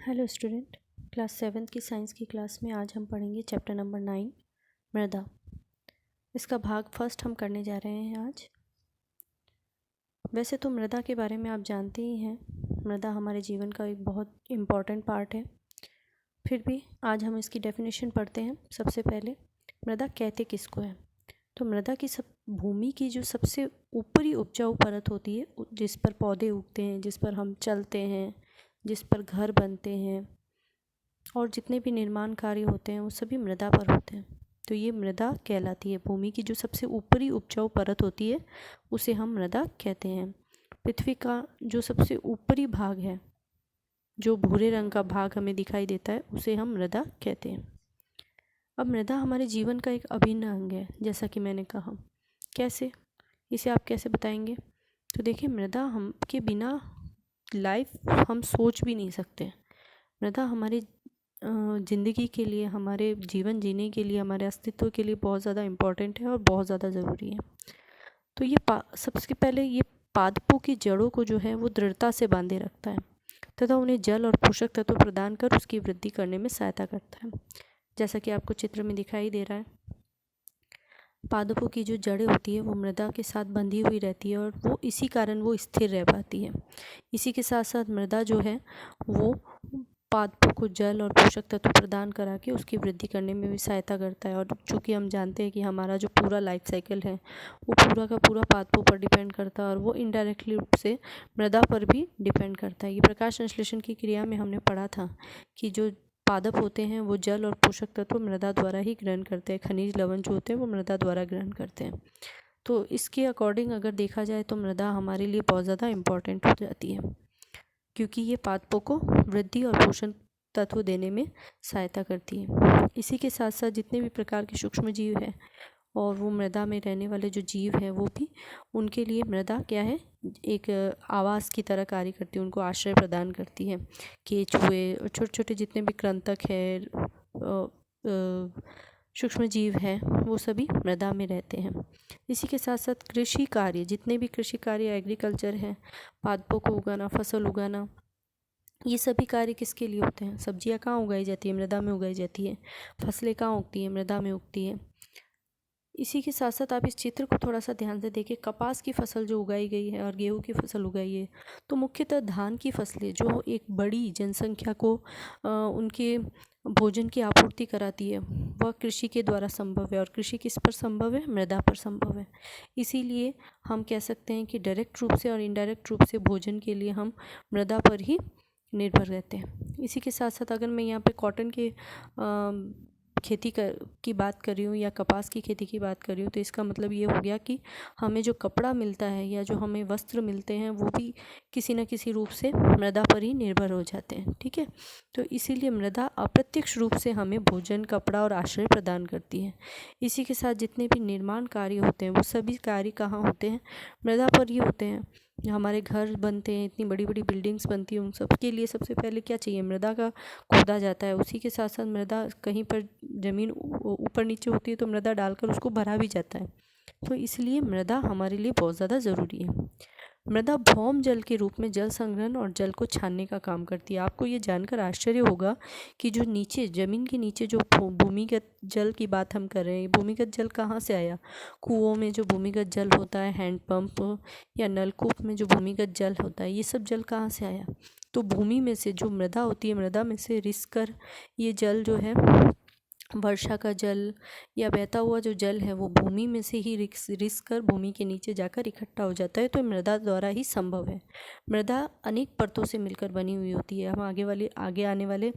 Hello student, class 7th की science की class में आज हम पढ़ेंगे चैप्टर नंबर 9 मृदा। इसका भाग फर्स्ट हम करने जा रहे हैं आज। वैसे तो मृदा के बारे में आप जानते ही हैं, मृदा हमारे जीवन का एक बहुत इम्पॉर्टेंट पार्ट है। फिर भी आज हम इसकी डेफिनेशन पढ़ते हैं। सबसे पहले मृदा कहते किसको है? तो मृदा की भूमि की जो सबसे ऊपरी उपजाऊ परत होती है, जिस पर पौधे उगते हैं, जिस पर हम चलते हैं, जिस पर घर बनते हैं और जितने भी निर्माण कार्य होते हैं वो सभी मृदा पर होते हैं। तो ये मृदा कहलाती है। भूमि की जो सबसे ऊपरी उपजाऊ परत होती है उसे हम मृदा कहते हैं। पृथ्वी का जो सबसे ऊपरी भाग है, जो भूरे रंग का भाग हमें दिखाई देता है, उसे हम मृदा कहते हैं। अब मृदा हमारे जीवन का एक अभिन्न अंग है, जैसा कि मैंने कहा। कैसे? इसे आप कैसे बताएंगे? तो देखिए, मृदा हम के बिना लाइफ हम सोच भी नहीं सकते। मृदा हमारी ज़िंदगी के लिए, हमारे जीवन जीने के लिए, हमारे अस्तित्व के लिए बहुत ज़्यादा इम्पॉर्टेंट है और बहुत ज़्यादा ज़रूरी है। तो ये सबसे पहले ये पादपों की जड़ों को जो है वो दृढ़ता से बांधे रखता है तथा उन्हें जल और पोषक तत्व प्रदान कर उसकी वृद्धि करने में सहायता करता है। जैसा कि आपको चित्र में दिखाई दे रहा है, पादपों की जो जड़ें होती है वो मृदा के साथ बंधी हुई रहती है और वो इसी कारण वो स्थिर रह पाती है। इसी के साथ साथ मृदा जो है वो पादपों को जल और पोषक तत्व प्रदान करा के उसकी वृद्धि करने में भी सहायता करता है। और चूँकि हम जानते हैं कि हमारा जो पूरा लाइफ साइकिल है वो पूरा का पूरा पादपों पर डिपेंड करता है और वो इनडायरेक्टली रूप से मृदा पर भी डिपेंड करता है। ये प्रकाश संश्लेषण की क्रिया में हमने पढ़ा था कि जो पादप होते हैं वो जल और पोषक तत्व मृदा द्वारा ही ग्रहण करते हैं। खनिज लवण जो होते हैं वो मृदा द्वारा ग्रहण करते हैं। तो इसके अकॉर्डिंग अगर देखा जाए तो मृदा हमारे लिए बहुत ज़्यादा इम्पॉर्टेंट हो जाती है, क्योंकि ये पादपों को वृद्धि और पोषण तत्व देने में सहायता करती है। इसी के साथ साथ जितने भी प्रकार के सूक्ष्म जीव हैं और वो मृदा में रहने वाले जो जीव हैं वो भी, उनके लिए मृदा क्या है, एक आवास की तरह कार्य करती है, उनको आश्रय प्रदान करती है। केंचुए और छोटे छोटे जितने भी कृंतक है, सूक्ष्म जीव है, वो सभी मृदा में रहते हैं। इसी के साथ साथ कृषि कार्य, जितने भी कृषि कार्य एग्रीकल्चर हैं, पादपों को उगाना, फसल उगाना, ये सभी कार्य किसके लिए होते हैं? सब्जियां कहाँ उगाई जाती है? मृदा में उगाई जाती है। फसलें कहाँ उगती हैं? मृदा में उगती है। इसी के साथ साथ आप इस चित्र को थोड़ा सा ध्यान से देखिए। कपास की फसल जो उगाई गई है और गेहूं की फसल उगाई है, तो मुख्यतः धान की फसलें जो एक बड़ी जनसंख्या को उनके भोजन की आपूर्ति कराती है, वह कृषि के द्वारा संभव है। और कृषि किस पर संभव है? मृदा पर संभव है। इसीलिए हम कह सकते हैं कि डायरेक्ट रूप से और इनडायरेक्ट रूप से भोजन के लिए हम मृदा पर ही निर्भर रहते हैं। इसी के साथ साथ अगर मैं यहाँ पे कॉटन के खेती की बात कर रही हूँ या कपास की खेती की बात कर रही हूँ, तो इसका मतलब ये हो गया कि हमें जो कपड़ा मिलता है या जो हमें वस्त्र मिलते हैं वो भी किसी न किसी रूप से मृदा पर ही निर्भर हो जाते हैं। ठीक है, तो इसीलिए मृदा अप्रत्यक्ष रूप से हमें भोजन, कपड़ा और आश्रय प्रदान करती है। इसी के साथ जितने भी निर्माण कार्य होते हैं वो सभी कार्य कहाँ होते हैं? मृदा पर ही होते हैं। हमारे घर बनते हैं, इतनी बड़ी बड़ी बिल्डिंग्स बनती हैं, उन सब के लिए सबसे पहले क्या चाहिए? मृदा का खोदा जाता है। उसी के साथ साथ मृदा, कहीं पर ज़मीन ऊपर नीचे होती है तो मृदा डालकर उसको भरा भी जाता है। तो इसलिए मृदा हमारे लिए बहुत ज़्यादा ज़रूरी है। मृदा भौम जल के रूप में जल संग्रहण और जल को छानने का काम करती है। आपको ये जानकर आश्चर्य होगा कि जो नीचे ज़मीन के नीचे जो भूमिगत जल की बात हम कर रहे हैं, भूमिगत जल कहाँ से आया? कुओं में जो भूमिगत जल होता है, हैंडपंप या नलकूप में जो भूमिगत जल होता है, ये सब जल कहाँ से आया? तो भूमि में से जो मृदा होती है, मृदा में से रिस कर ये जल जो है, वर्षा का जल या बहता हुआ जो जल है, वो भूमि में से ही रिस कर भूमि के नीचे जाकर इकट्ठा हो जाता है। तो मृदा द्वारा ही संभव है। मृदा अनेक परतों से मिलकर बनी हुई होती है। हम आगे आने वाले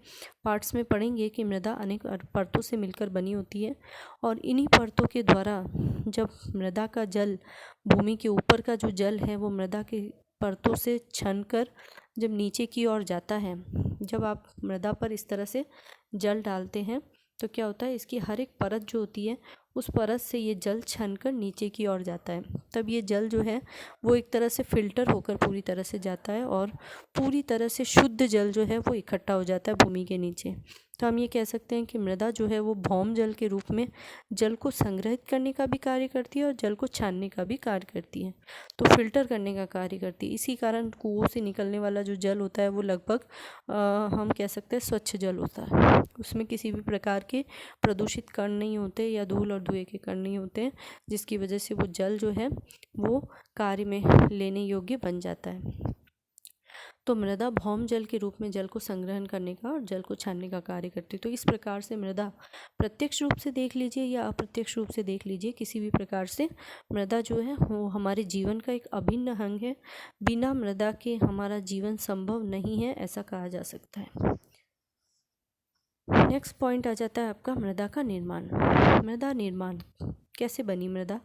पार्ट्स में पढ़ेंगे कि मृदा अनेक परतों से मिलकर बनी होती है और इन्हीं परतों के द्वारा जब मृदा का जल, भूमि के ऊपर का जो जल है, वो मृदा के परतों से छनकर जब नीचे की ओर जाता है, जब आप मृदा पर इस तरह से जल डालते हैं तो क्या होता है? इसकी हर एक परत जो होती है, उस परत से ये जल छनकर नीचे की ओर जाता है। तब ये जल जो है वो एक तरह से फिल्टर होकर पूरी तरह से जाता है और पूरी तरह से शुद्ध जल जो है वो इकट्ठा हो जाता है भूमि के नीचे। तो हम ये कह सकते हैं कि मृदा जो है वो भौम जल के रूप में जल को संग्रहित करने का भी कार्य करती है और जल को छानने का भी कार्य करती है, तो फिल्टर करने का कार्य करती है। इसी कारण कुओं से निकलने वाला जो जल होता है वो लगभग हम कह सकते हैं स्वच्छ जल होता है। उसमें किसी भी प्रकार के प्रदूषित कण नहीं होते या धूल और धुएं के कण नहीं होते हैं, जिसकी वजह से वो जल जो है वो कार्य में लेने योग्य बन जाता है। तो मृदा भौम जल के रूप में जल को संग्रहण करने का और जल को छानने का कार्य करती है। तो इस प्रकार से मृदा प्रत्यक्ष रूप से देख लीजिए या अप्रत्यक्ष रूप से देख लीजिए, किसी भी प्रकार से मृदा जो है वो हमारे जीवन का एक अभिन्न अंग है। बिना मृदा के हमारा जीवन संभव नहीं है, ऐसा कहा जा सकता है। नेक्स्ट पॉइंट आ जाता है आपका मृदा का निर्माण। मृदा निर्माण कैसे बनी मृदा,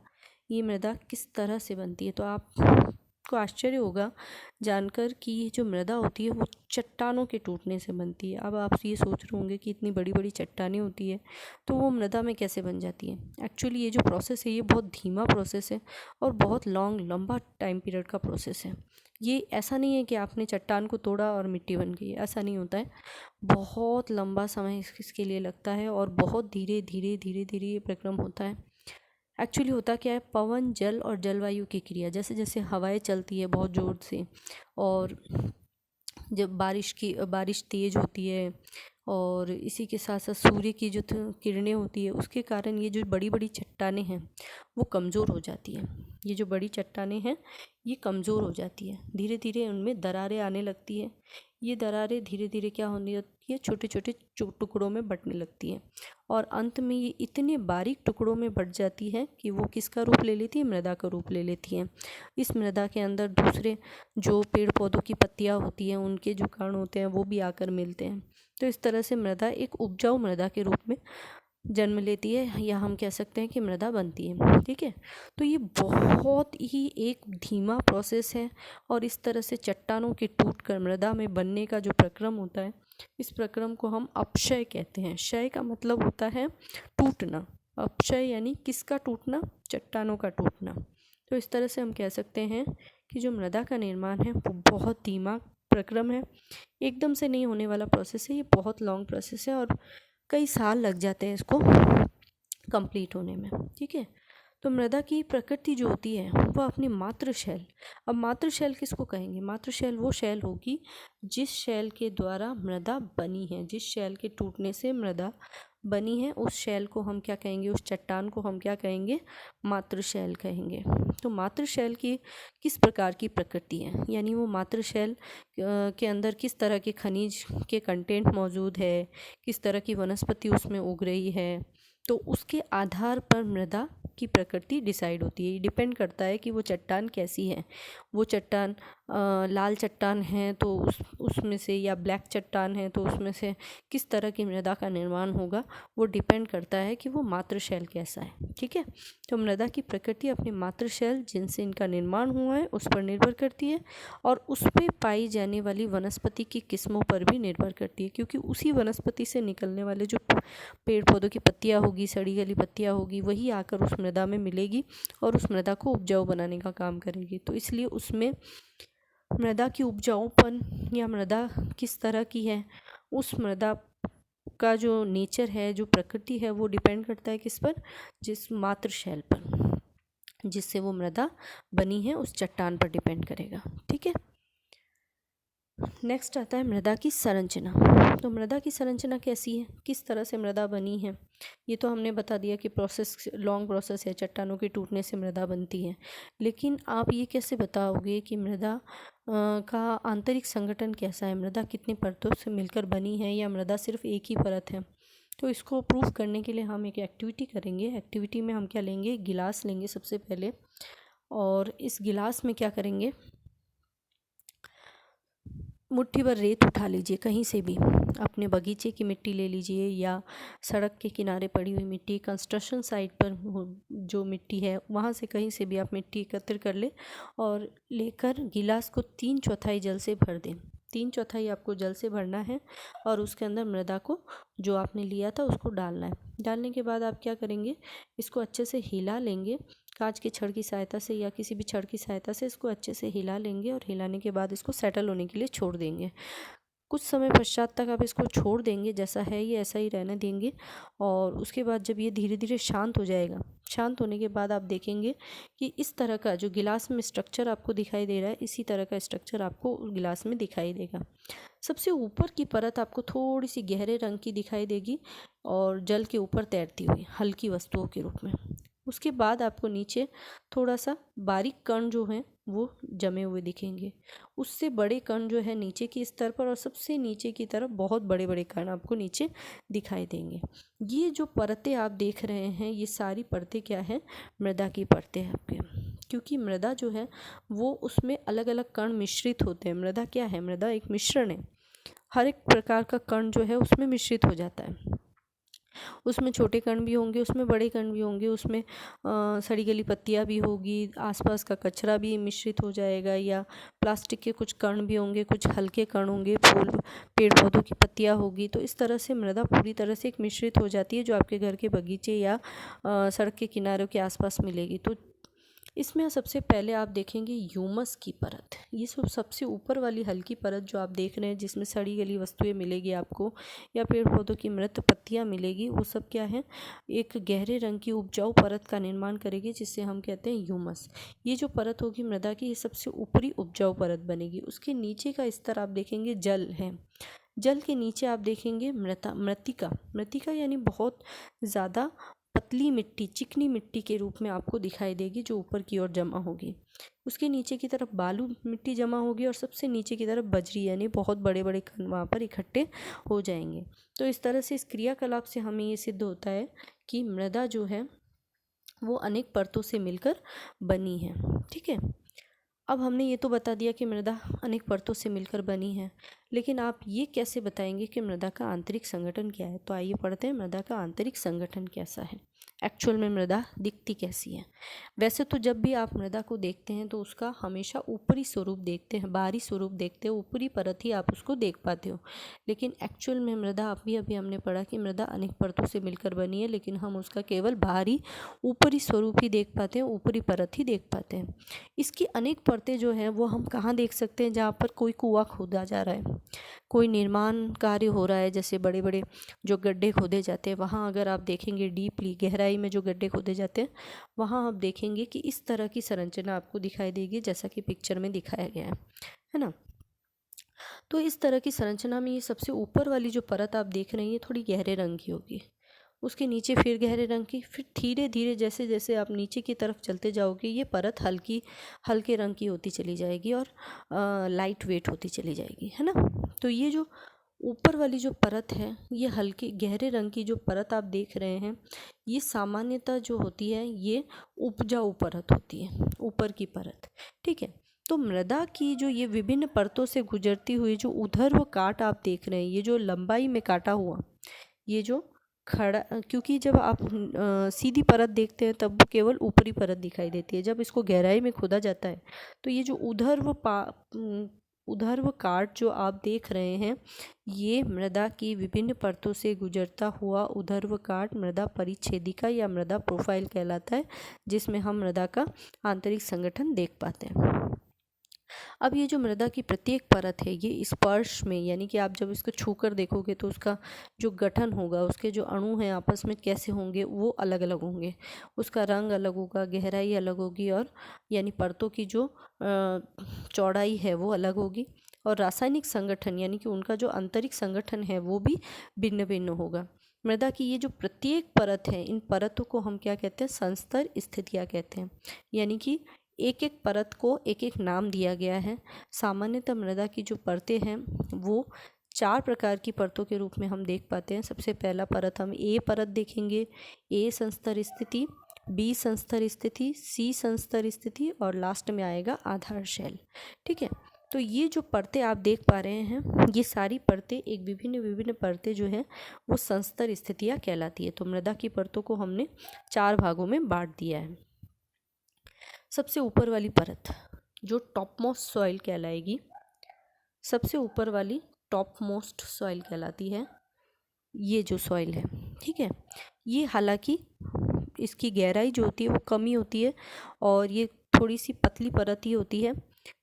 ये मृदा किस तरह से बनती है। तो आपको आश्चर्य होगा जानकर कि ये जो मृदा होती है वो चट्टानों के टूटने से बनती है। अब आप ये सोच रहे होंगे कि इतनी बड़ी बड़ी चट्टानें होती है तो वो मृदा में कैसे बन जाती है। एक्चुअली ये जो प्रोसेस है ये बहुत धीमा प्रोसेस है और बहुत लंबा टाइम पीरियड का प्रोसेस है। ये ऐसा नहीं है कि आपने चट्टान को तोड़ा और मिट्टी बन गई, ऐसा नहीं होता है। बहुत लंबा समय इसके लिए लगता है और बहुत धीरे धीरे धीरे धीरे ये प्रक्रम होता है। एक्चुअली होता क्या है, पवन जल और जलवायु की क्रिया, जैसे जैसे हवाएं चलती है बहुत ज़ोर से और जब बारिश तेज़ होती है और इसी के साथ साथ सूर्य की जो किरणें होती है उसके कारण ये जो बड़ी बड़ी चट्टानें हैं वो कमज़ोर हो जाती हैं। ये जो बड़ी चट्टानें हैं ये कमज़ोर हो जाती है, धीरे धीरे उनमें दरारें आने लगती है। ये दरारें धीरे धीरे क्या होने लगती है, छोटे छोटे टुकड़ों में बंटने लगती है और अंत में ये इतने बारीक टुकड़ों में बंट जाती है कि वो किसका रूप ले लेती है, मृदा का रूप ले लेती है। इस मृदा के अंदर दूसरे जो पेड़ पौधों की पत्तियाँ होती हैं उनके जो कण होते हैं वो भी आकर मिलते हैं। तो इस तरह से मृदा एक उपजाऊ मृदा के रूप में जन्म लेती है, या हम कह सकते हैं कि मृदा बनती है। ठीक है, तो ये बहुत ही एक धीमा प्रोसेस है और इस तरह से चट्टानों के टूट कर मृदा में बनने का जो प्रक्रम होता है, इस प्रक्रम को हम अपक्षय कहते हैं। क्षय का मतलब होता है टूटना, अपक्षय यानी किसका टूटना, चट्टानों का टूटना। तो इस तरह से हम कह सकते हैं कि जो मृदा का निर्माण है वो बहुत धीमा प्रक्रम है, एकदम से नहीं होने वाला प्रोसेस है। ये बहुत लॉन्ग प्रोसेस है और कई साल लग जाते हैं इसको कंप्लीट होने में। ठीक है, तो मृदा की प्रकृति जो होती है वो अपनी मातृ शैल, अब मातृ शैल किसको कहेंगे, मातृ शैल वो शैल होगी जिस शैल के द्वारा मृदा बनी है, जिस शैल के टूटने से मृदा बनी है उस शैल को हम क्या कहेंगे, उस चट्टान को हम क्या कहेंगे, मातृ शैल कहेंगे। तो मातृ शैल की किस प्रकार की प्रकृति है, यानी वो मातृ शैल के अंदर किस तरह के खनिज के कंटेंट मौजूद है, किस तरह की वनस्पति उसमें उग रही है, तो उसके आधार पर मृदा की प्रकृति डिसाइड होती है। ये डिपेंड करता है कि वो चट्टान कैसी है। वो चट्टान लाल चट्टान है तो उसमें से, या ब्लैक चट्टान है तो उसमें से किस तरह की मृदा का निर्माण होगा, वो डिपेंड करता है कि वो मातृशैल कैसा है। ठीक है, तो मृदा की प्रकृति अपने मातृशैल जिनसे इनका निर्माण हुआ है उस पर निर्भर करती है और उस पर पाई जाने वाली वनस्पति की किस्मों पर भी निर्भर करती है, क्योंकि उसी वनस्पति से निकलने वाले जो पेड़ पौधों की पत्तियाँ होगी, सड़ी गली पत्तियाँ होगी, वही आकर उस मृदा में मिलेगी और उस मृदा को उपजाऊ बनाने का काम करेगी। तो इसलिए उसमें मृदा की उपजाऊपन या मृदा किस तरह की है, उस मृदा का जो नेचर है, जो प्रकृति है, वो डिपेंड करता है किस पर, जिस मातृ शैल पर, जिससे वो मृदा बनी है उस चट्टान पर डिपेंड करेगा। ठीक है, नेक्स्ट आता है मृदा की संरचना। तो मृदा की संरचना कैसी है, किस तरह से मृदा बनी है, ये तो हमने बता दिया कि प्रोसेस लॉन्ग प्रोसेस है, चट्टानों के टूटने से मृदा बनती है। लेकिन आप ये कैसे बताओगे कि मृदा का आंतरिक संगठन कैसा है, मृदा कितनी परतों से मिलकर बनी है या मृदा सिर्फ एक ही परत है। तो इसको प्रूव करने के लिए हम एक एक्टिविटी करेंगे। एक्टिविटी में हम क्या लेंगे, गिलास लेंगे सबसे पहले, और इस गिलास में क्या करेंगे, मुट्ठी भर रेत उठा लीजिए, कहीं से भी अपने बगीचे की मिट्टी ले लीजिए या सड़क के किनारे पड़ी हुई मिट्टी, कंस्ट्रक्शन साइट पर जो मिट्टी है वहाँ से कहीं से भी आप मिट्टी एकत्र कर ले और लेकर गिलास को 3/4 जल से भर दें। 3/4 आपको जल से भरना है और उसके अंदर मृदा को जो आपने लिया था उसको डालना है। डालने के बाद आप क्या करेंगे, इसको अच्छे से हिला लेंगे, कांच के छड़ की सहायता से या किसी भी छड़ की सहायता से इसको अच्छे से हिला लेंगे और हिलाने के बाद इसको सेटल होने के लिए छोड़ देंगे। कुछ समय पश्चात तक आप इसको छोड़ देंगे, जैसा है ये ऐसा ही रहने देंगे। और उसके बाद जब ये धीरे धीरे शांत हो जाएगा, शांत होने के बाद आप देखेंगे कि इस तरह का जो गिलास में स्ट्रक्चर आपको दिखाई दे रहा है, इसी तरह का स्ट्रक्चर आपको गिलास में दिखाई देगा। सबसे ऊपर की परत आपको थोड़ी सी गहरे रंग की दिखाई देगी और जल के ऊपर तैरती हुई हल्की वस्तुओं के रूप में। उसके बाद आपको नीचे थोड़ा सा बारीक कण जो हैं वो जमे हुए दिखेंगे। उससे बड़े कण जो है नीचे की स्तर पर, और सबसे नीचे की तरफ बहुत बड़े बड़े कण आपको नीचे दिखाई देंगे। ये जो परतें आप देख रहे हैं, ये सारी परतें क्या है, मृदा की परतें हैं आपके। क्योंकि मृदा जो है वो उसमें अलग अलग कण मिश्रित होते हैं। मृदा क्या है, मृदा एक मिश्रण है। हर एक प्रकार का कण जो है उसमें मिश्रित हो जाता है। उसमें छोटे कण भी होंगे, उसमें बड़े कण भी होंगे, उसमें सड़ी गली पत्तियाँ भी होगी, आसपास का कचरा भी मिश्रित हो जाएगा, या प्लास्टिक के कुछ कण भी होंगे, कुछ हल्के कण होंगे, फूल पेड़ पौधों की पत्तियाँ होगी। तो इस तरह से मृदा पूरी तरह से एक मिश्रित हो जाती है, जो आपके घर के बगीचे या सड़क के किनारों के आसपास मिलेगी। तो इसमें सबसे पहले आप देखेंगे ह्यूमस की परत। ये सबसे ऊपर वाली हल्की परत जो आप देख रहे हैं, जिसमें सड़ी गली वस्तुएं मिलेगी आपको, या पेड़ पौधों की मृत पत्तियां मिलेगी, वो सब क्या है, एक गहरे रंग की उपजाऊ परत का निर्माण करेगी, जिससे हम कहते हैं ह्यूमस। ये जो परत होगी मृदा की, ये सबसे ऊपरी उपजाऊ परत बनेगी। उसके नीचे का स्तर आप देखेंगे जल है। जल के नीचे आप देखेंगे मृतिका। मृतिका यानी बहुत ज़्यादा पतली मिट्टी, चिकनी मिट्टी के रूप में आपको दिखाई देगी, जो ऊपर की ओर जमा होगी। उसके नीचे की तरफ बालू मिट्टी जमा होगी, और सबसे नीचे की तरफ बजरी, यानी बहुत बड़े बड़े कण वहाँ पर इकट्ठे हो जाएंगे। तो इस तरह से इस क्रियाकलाप से हमें ये सिद्ध होता है कि मृदा जो है वो अनेक परतों से मिलकर बनी है। ठीक है, अब हमने ये तो बता दिया कि मृदा अनेक परतों से मिलकर बनी है, लेकिन आप ये कैसे बताएंगे कि मृदा का आंतरिक संगठन क्या है। तो आइए पढ़ते हैं मृदा का आंतरिक संगठन कैसा है, एक्चुअल में मृदा दिखती कैसी है। वैसे तो जब भी आप मृदा को देखते हैं तो उसका हमेशा ऊपरी स्वरूप देखते हैं, बाहरी स्वरूप देखते हो, ऊपरी परत ही आप उसको देख पाते हो। लेकिन एक्चुअल में मृदा, अभी हमने पढ़ा कि मृदा अनेक परतों से मिलकर बनी है, लेकिन हम उसका केवल बाहरी ऊपरी स्वरूप ही देख पाते हैं, ऊपरी परत ही देख पाते हैं। इसकी अनेक परतें जो हैं वो हम कहाँ देख सकते हैं, जहाँ पर कोई कुआं खोदा जा रहा है, कोई निर्माण कार्य हो रहा है, जैसे बड़े बड़े जो गड्ढे खोदे जाते हैं, वहाँ अगर आप देखेंगे डीपली गहराई में जो गड्ढे खोदे जाते हैं, वहाँ आप देखेंगे कि इस तरह की संरचना आपको दिखाई देगी, जैसा कि पिक्चर में दिखाया गया है ना। तो इस तरह की संरचना में ये सबसे ऊपर वाली जो परत आप देख रहे हैं, ये थोड़ी गहरे रंग की होगी, उसके नीचे फिर गहरे रंग की, फिर धीरे धीरे जैसे जैसे आप नीचे की तरफ चलते जाओगे, ये परत हल्के रंग की होती चली जाएगी और लाइट वेट होती चली जाएगी, है ना। तो ये जो ऊपर वाली जो परत है, ये हल्के गहरे रंग की जो परत आप देख रहे हैं, ये सामान्यतः जो होती है ये उपजाऊ परत होती है, ऊपर की परत। ठीक है, तो मृदा की जो ये विभिन्न परतों से गुजरती हुई जो ऊर्ध्व काट आप देख रहे हैं, ये जो लंबाई में काटा हुआ, ये जो खड़ा, क्योंकि जब आप सीधी परत देखते हैं तब वो केवल ऊपरी परत दिखाई देती है, जब इसको गहराई में खोदा जाता है तो ये जो ऊर्ध्व काट जो आप देख रहे हैं, ये मृदा की विभिन्न परतों से गुजरता हुआ ऊर्ध्व काट मृदा परिच्छेदिका या मृदा प्रोफाइल कहलाता है, जिसमें हम मृदा का आंतरिक संगठन देख पाते हैं। अब ये जो मृदा की प्रत्येक परत है, ये स्पर्श में, यानी कि आप जब इसको छूकर देखोगे तो उसका जो गठन होगा, उसके जो अणु हैं आपस में कैसे होंगे, वो अलग अलग होंगे, उसका रंग अलग होगा, गहराई अलग होगी, और यानी परतों की जो चौड़ाई है वो अलग होगी, और रासायनिक संगठन यानी कि उनका जो आंतरिक संगठन है वो भी भिन्न भिन्न होगा। मृदा की ये जो प्रत्येक परत है, इन परतों को हम क्या कहते हैं, संस्तर स्थितियाँ कहते हैं, यानी कि एक एक परत को एक एक नाम दिया गया है। सामान्यतः मृदा की जो परतें हैं वो 4 प्रकार की परतों के रूप में हम देख पाते हैं। सबसे पहला परत हम ए परत देखेंगे, ए संस्तर स्थिति, बी संस्तर स्थिति, सी संस्तर स्थिति, और लास्ट में आएगा आधार शैल। ठीक है, तो ये जो परतें आप देख पा रहे हैं, ये सारी परतें एक विभिन्न परतें जो हैं वो संस्तर स्थितियाँ कहलाती है। तो मृदा की परतों को हमने 4 भागों में बांट दिया है। सबसे ऊपर वाली परत जो टॉप मोस्ट सॉइल कहलाएगी, सबसे ऊपर वाली टॉप मोस्ट सॉइल कहलाती है, ये जो सॉइल है। ठीक है, ये हालांकि इसकी गहराई जो होती है वो कम ही होती है, और ये थोड़ी सी पतली परत ही होती है,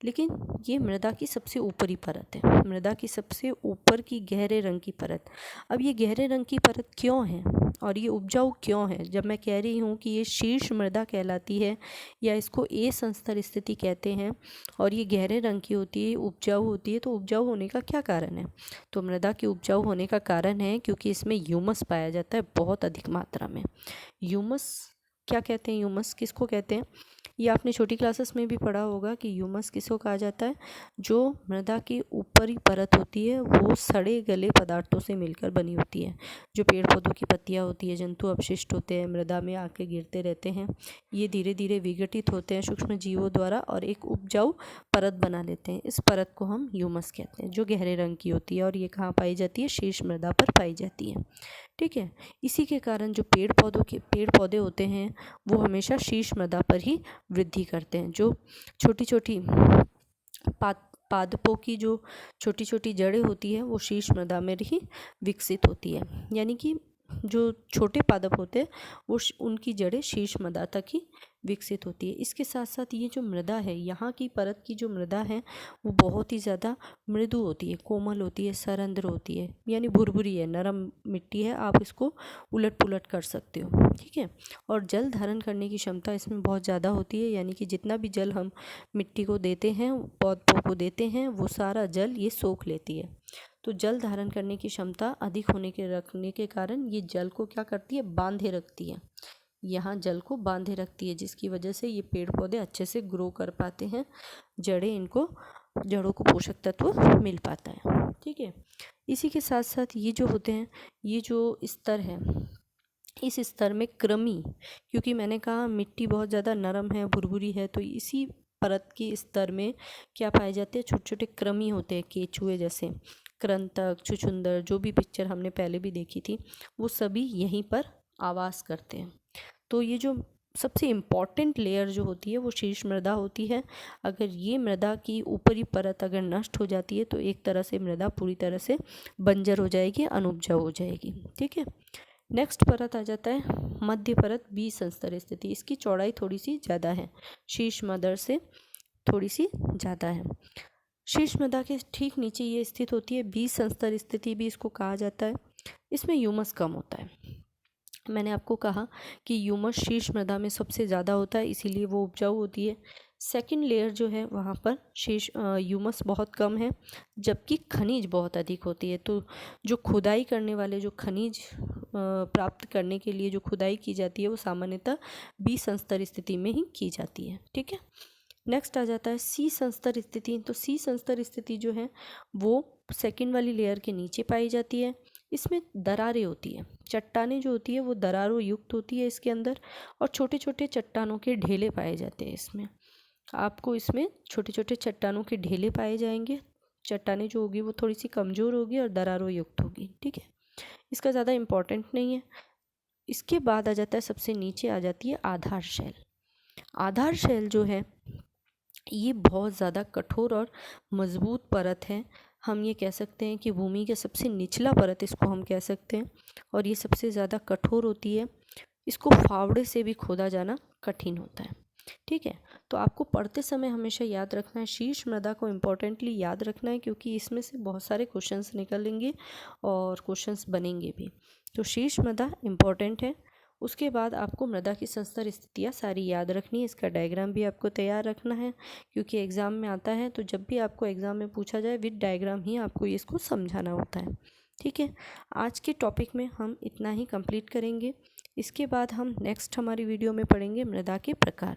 लेकिन ये मृदा की सबसे ऊपरी परत है, मृदा की सबसे ऊपर की गहरे रंग की परत। अब ये गहरे रंग की परत क्यों है और ये उपजाऊ क्यों है? जब मैं कह रही हूँ कि ये शीर्ष मृदा कहलाती है या इसको ए संस्तर स्थिति कहते हैं और ये गहरे रंग की होती है, उपजाऊ होती है, तो उपजाऊ होने का क्या कारण है? तो मृदा की उपजाऊ होने का कारण है क्योंकि इसमें ह्यूमस पाया जाता है बहुत अधिक मात्रा में। ह्यूमस क्या कहते हैं? ह्यूमस किसको कहते हैं? ये आपने छोटी क्लासेस में भी पढ़ा होगा कि ह्यूमस किसको कहा जाता है? जो मृदा की ऊपरी परत होती है वो सड़े गले पदार्थों से मिलकर बनी होती है। जो पेड़ पौधों की पत्तियां होती है, जंतु अपशिष्ट होते हैं, मृदा में आके गिरते रहते हैं, ये धीरे धीरे विघटित होते हैं सूक्ष्म जीवों द्वारा और एक उपजाऊ परत बना लेते हैं। इस परत को हम ह्यूमस कहते हैं, जो गहरे रंग की होती है और ये कहाँ पाई जाती है? शीर्ष मृदा पर पाई जाती है। ठीक है। इसी के कारण जो पेड़ पौधे होते हैं वो हमेशा शीर्ष मृदा पर ही वृद्धि करते हैं। जो छोटी छोटी पादपों की जो छोटी छोटी जड़ें होती है वो शीर्ष मृदा में ही विकसित होती है, यानी कि जो छोटे पादप होते हैं वो उनकी जड़ें शीर्ष मृदा तक ही विकसित होती है। इसके साथ साथ ये जो मृदा है, यहाँ की परत की जो मृदा है वो बहुत ही ज़्यादा मृदु होती है, कोमल होती है, सरंध्र होती है, यानी भुरभुरी है, नरम मिट्टी है, आप इसको उलट पुलट कर सकते हो। ठीक है। और जल धारण करने की क्षमता इसमें बहुत ज़्यादा होती है, यानी कि जितना भी जल हम मिट्टी को देते हैं, पौधों को देते हैं, वो सारा जल ये सोख लेती है। तो जल धारण करने की क्षमता अधिक रखने के कारण ये जल को क्या करती है? बांधे रखती है। यहाँ जल को बांधे रखती है, जिसकी वजह से ये पेड़ पौधे अच्छे से ग्रो कर पाते हैं, जड़ों को पोषक तत्व मिल पाता है। ठीक है। इसी के साथ साथ ये जो होते हैं, ये जो स्तर है, इस स्तर में कृमि, क्योंकि मैंने कहा मिट्टी बहुत ज़्यादा नरम है, भुरभुरी है, तो इसी परत के स्तर में क्या पाए जाते हैं? छोटे छोटे कृमि होते हैं, केचुए जैसे, कृंतक, छुछुंदर, जो भी पिक्चर हमने पहले भी देखी थी, वो सभी यहीं पर आवास करते हैं। तो ये जो सबसे इम्पॉर्टेंट लेयर जो होती है वो शीर्ष मृदा होती है। अगर ये मृदा की ऊपरी परत अगर नष्ट हो जाती है तो एक तरह से मृदा पूरी तरह से बंजर हो जाएगी, अनुपजाऊ हो जाएगी। ठीक है। नेक्स्ट परत आ जाता है मध्य परत, बी संस्तर स्थिति। इसकी चौड़ाई थोड़ी सी ज़्यादा है, शीर्ष मदर से थोड़ी सी ज़्यादा है। शीर्ष मृदा के ठीक नीचे ये स्थित होती है, बी संस्तर स्थिति भी इसको कहा जाता है। इसमें ह्यूमस कम होता है। मैंने आपको कहा कि ह्यूमस शीर्ष मृदा में सबसे ज़्यादा होता है, इसीलिए वो उपजाऊ होती है। सेकंड लेयर जो है वहाँ पर ह्यूमस बहुत कम है, जबकि खनिज बहुत अधिक होती है। तो जो खुदाई करने वाले, जो खनिज प्राप्त करने के लिए जो खुदाई की जाती है वो सामान्यतः बी संस्तर स्थिति में ही की जाती है। ठीक है। नेक्स्ट आ जाता है सी संस्तर स्थिति। तो सी संस्तर स्थिति जो है वो सेकंड वाली लेयर के नीचे पाई जाती है। इसमें दरारें होती है, चट्टानें जो होती है वो दरारों युक्त होती है इसके अंदर, और छोटे छोटे चट्टानों के ढेले पाए जाते हैं। इसमें आपको इसमें छोटे छोटे चट्टानों के ढेले पाए जाएंगे। चट्टानें जो होगी वो थोड़ी सी कमज़ोर होगी और दरारों युक्त होगी। ठीक है। इसका ज़्यादा इम्पोर्टेंट नहीं है। इसके बाद आ जाता है, सबसे नीचे आ जाती है आधार शैल। आधार शैल जो है ये बहुत ज़्यादा कठोर और मजबूत परत है। हम ये कह सकते हैं कि भूमि के सबसे निचला परत इसको हम कह सकते हैं, और ये सबसे ज़्यादा कठोर होती है। इसको फावड़े से भी खोदा जाना कठिन होता है। ठीक है। तो आपको पढ़ते समय हमेशा याद रखना है, शीर्ष मृदा को इम्पोर्टेंटली याद रखना है, क्योंकि इसमें से बहुत सारे क्वेश्चंस निकलेंगे और क्वेश्चंस बनेंगे भी। तो शीर्ष मृदा इम्पोर्टेंट है। उसके बाद आपको मृदा की संस्तर स्थितियाँ सारी याद रखनी है। इसका डायग्राम भी आपको तैयार रखना है, क्योंकि एग्ज़ाम में आता है। तो जब भी आपको एग्ज़ाम में पूछा जाए विद डायग्राम ही आपको इसको समझाना होता है। ठीक है। आज के टॉपिक में हम इतना ही कंप्लीट करेंगे। इसके बाद हम नेक्स्ट हमारी वीडियो में पढ़ेंगे मृदा के प्रकार।